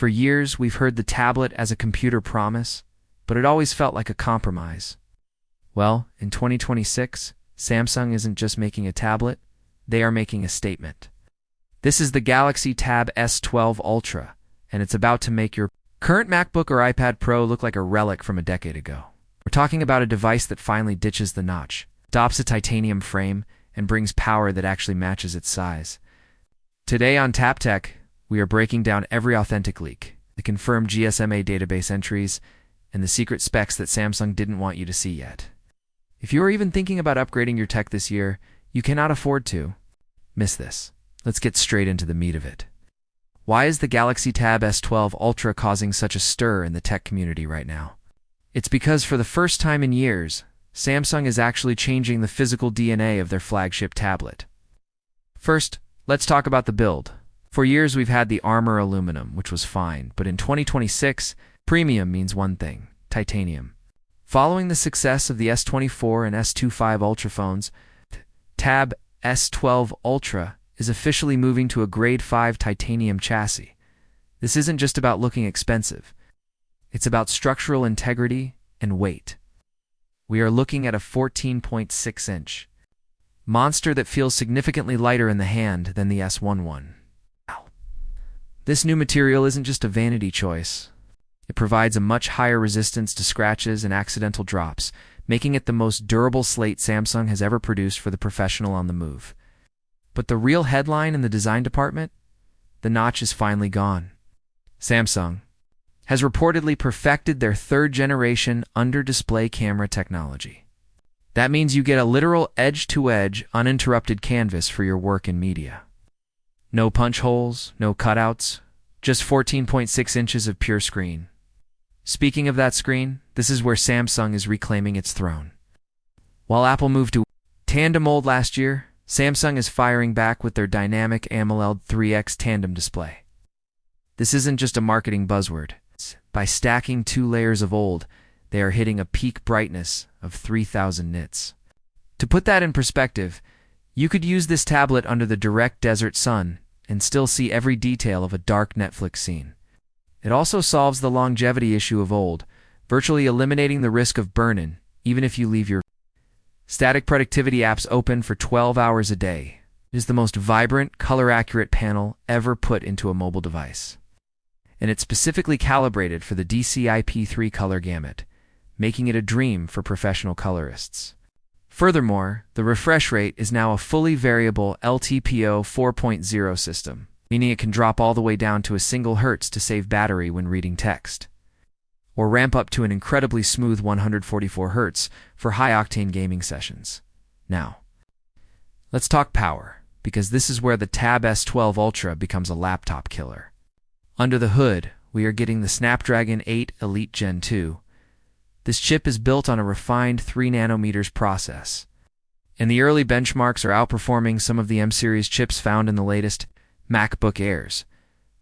For years, we've heard the tablet as a computer promise, but it always felt like a compromise. Well, in 2026, Samsung isn't just making a tablet, they are making a statement. This is the Galaxy Tab S12 Ultra, and it's about to make your current MacBook or iPad Pro look like a relic from a decade ago. We're talking about a device that finally ditches the notch, adopts a titanium frame, and brings power that actually matches its size. Today on Tap Tech, we are breaking down every authentic leak, the confirmed GSMA database entries, and the secret specs that Samsung didn't want you to see yet. If you are even thinking about upgrading your tech this year, you cannot afford to miss this. Let's get straight into the meat of it. Why is the Galaxy Tab S12 Ultra causing such a stir in the tech community right now? It's because for the first time in years, Samsung is actually changing the physical DNA of their flagship tablet. First, let's talk about the build. For years we've had the Armor aluminum, which was fine, but in 2026, premium means one thing: titanium. Following the success of the S24 and S25 Ultra phones, Tab S12 Ultra is officially moving to a Grade 5 titanium chassis. This isn't just about looking expensive. It's about structural integrity and weight. We are looking at a 14.6-inch monster that feels significantly lighter in the hand than the S11. This new material isn't just a vanity choice. It provides a much higher resistance to scratches and accidental drops, making it the most durable slate Samsung has ever produced for the professional on the move. But the real headline in the design department? The notch is finally gone. Samsung has reportedly perfected their third-generation under-display camera technology. That means you get a literal edge-to-edge, uninterrupted canvas for your work in media. No punch holes, no cutouts, just 14.6 inches of pure screen. Speaking of that screen, this is where Samsung is reclaiming its throne. While Apple moved to Tandem OLED last year, Samsung is firing back with their dynamic AMOLED 3X tandem display. This isn't just a marketing buzzword. By stacking 2 layers of OLED, they are hitting a peak brightness of 3000 nits. To put that in perspective, you could use this tablet under the direct desert sun and still see every detail of a dark Netflix scene. It also solves the longevity issue of OLED, virtually eliminating the risk of burn-in, even if you leave your static productivity apps open for 12 hours a day. It is the most vibrant, color-accurate panel ever put into a mobile device. And it's specifically calibrated for the DCI-P3 color gamut, making it a dream for professional colorists. Furthermore, the refresh rate is now a fully variable LTPO 4.0 system, meaning it can drop all the way down to a single hertz to save battery when reading text, or ramp up to an incredibly smooth 144 hertz for high-octane gaming sessions. Now, let's talk power, because this is where the Tab S12 Ultra becomes a laptop killer. Under the hood, we are getting the Snapdragon 8 Elite Gen 2. This chip is built on a refined 3nm process, and the early benchmarks are outperforming some of the M-series chips found in the latest MacBook Airs.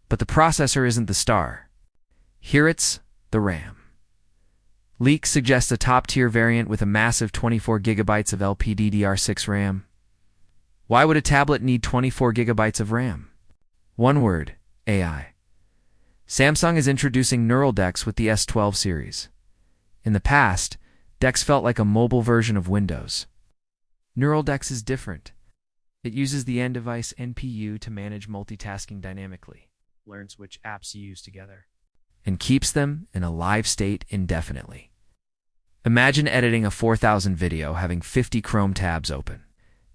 But the processor isn't the star. Here it's the RAM. Leaks suggest a top-tier variant with a massive 24 GB of LPDDR6 RAM. Why would a tablet need 24 GB of RAM? One word: AI. Samsung is introducing Neural Decks with the S12 series. In the past, Dex felt like a mobile version of Windows. Neural Decks is different. It uses the end-device NPU to manage multitasking dynamically, learns which apps you use together, and keeps them in a live state indefinitely. Imagine editing a 4000 video having 50 Chrome tabs open,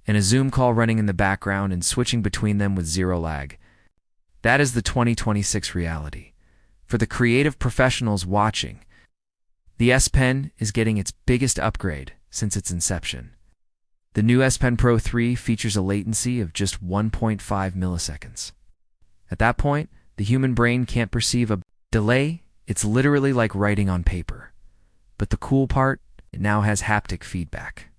and a Zoom call running in the background and switching between them with zero lag. That is the 2026 reality. For the creative professionals watching, the S Pen is getting its biggest upgrade since its inception. The new S Pen Pro 3 features a latency of just 1.5 milliseconds. At that point, the human brain can't perceive a delay. It's literally like writing on paper. But the cool part, it now has haptic feedback.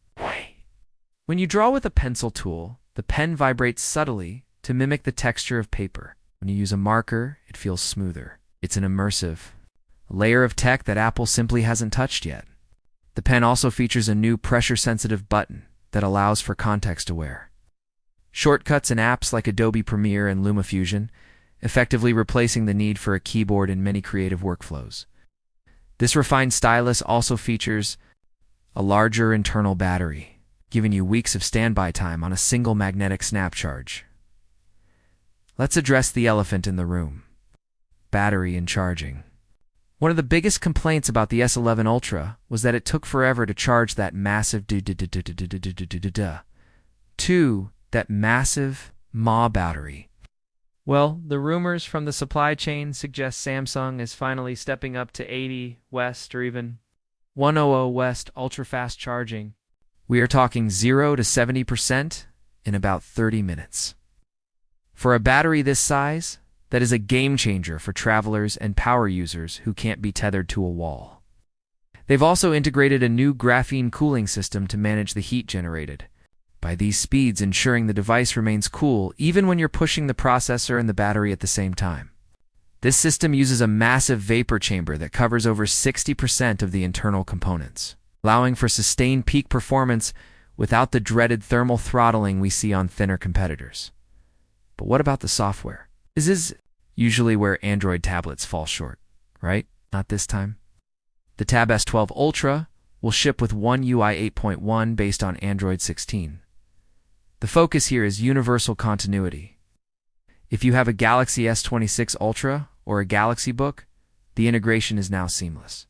When you draw with a pencil tool, the pen vibrates subtly to mimic the texture of paper. When you use a marker, it feels smoother. It's an immersive layer of tech that Apple simply hasn't touched yet. The pen also features a new pressure-sensitive button that allows for context-aware shortcuts in apps like Adobe Premiere and LumaFusion, effectively replacing the need for a keyboard in many creative workflows. This refined stylus also features a larger internal battery, giving you weeks of standby time on a single magnetic snap charge. Let's address the elephant in the room: battery and charging. One of the biggest complaints about the S11 Ultra was that it took forever to charge that massive mAh battery. Well, the rumors from the supply chain suggest Samsung is finally stepping up to 80 West or even 100 West ultra-fast charging. We are talking 0 to 70% in about 30 minutes. For a battery this size, that is a game changer for travelers and power users who can't be tethered to a wall. They've also integrated a new graphene cooling system to manage the heat generated by these speeds, ensuring the device remains cool even when you're pushing the processor and the battery at the same time. This system uses a massive vapor chamber that covers over 60% of the internal components, allowing for sustained peak performance without the dreaded thermal throttling we see on thinner competitors. But what about the software? This is usually where Android tablets fall short, right? Not this time. The Tab S12 Ultra will ship with One UI 8.1 based on Android 16. The focus here is universal continuity. If you have a Galaxy S26 Ultra or a Galaxy Book, the integration is now seamless.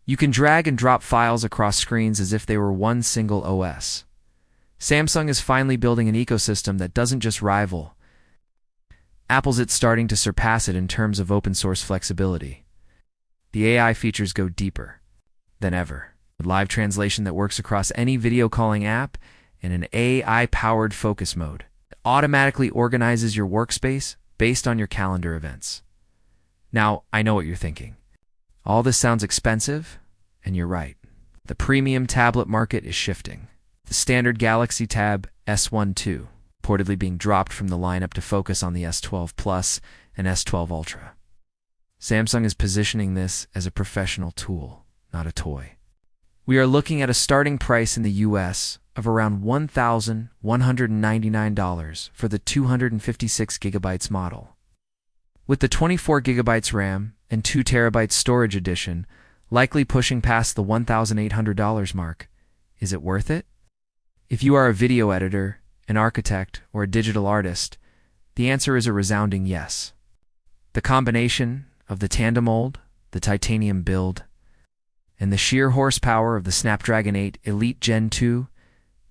You can drag and drop files across screens as if they were one single OS. Samsung is finally building an ecosystem that doesn't just rival Apple's, it's starting to surpass it in terms of open-source flexibility. The AI features go deeper than ever, with live translation that works across any video calling app and an AI-powered focus mode. It automatically organizes your workspace based on your calendar events. Now, I know what you're thinking. All this sounds expensive, and you're right. The premium tablet market is shifting. The standard Galaxy Tab S12 reportedly being dropped from the lineup to focus on the S12 Plus and S12 Ultra. Samsung is positioning this as a professional tool, not a toy. We are looking at a starting price in the US of around $1,199 for the 256GB model. With the 24GB RAM and 2TB storage edition likely pushing past the $1,800 mark, is it worth it? If you are a video editor, an architect, or a digital artist, the answer is a resounding yes. The combination of the Tandem OLED, the titanium build, and the sheer horsepower of the Snapdragon 8 Elite Gen 2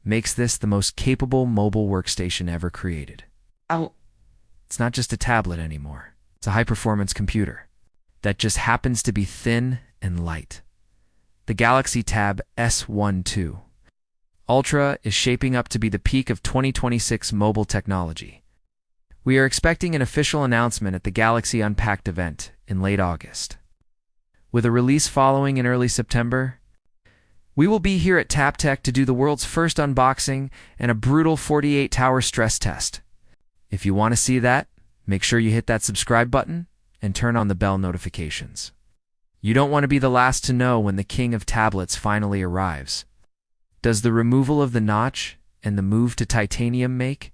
makes this the most capable mobile workstation ever created. It's not just a tablet anymore. It's a high-performance computer that just happens to be thin and light. The Galaxy Tab S12 Ultra is shaping up to be the peak of 2026 mobile technology. We are expecting an official announcement at the Galaxy Unpacked event in late August. With a release following in early September, we will be here at TapTech to do the world's first unboxing and a brutal 48-hour stress test. If you want to see that, make sure you hit that subscribe button and turn on the bell notifications. You don't want to be the last to know when the king of tablets finally arrives. Does the removal of the notch and the move to titanium make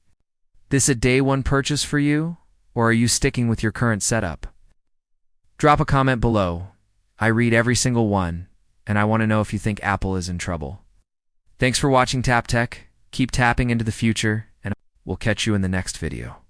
this a day one purchase for you, or are you sticking with your current setup? Drop a comment below. I read every single one, and I want to know if you think Apple is in trouble. Thanks for watching TapTech. Keep tapping into the future, and we'll catch you in the next video.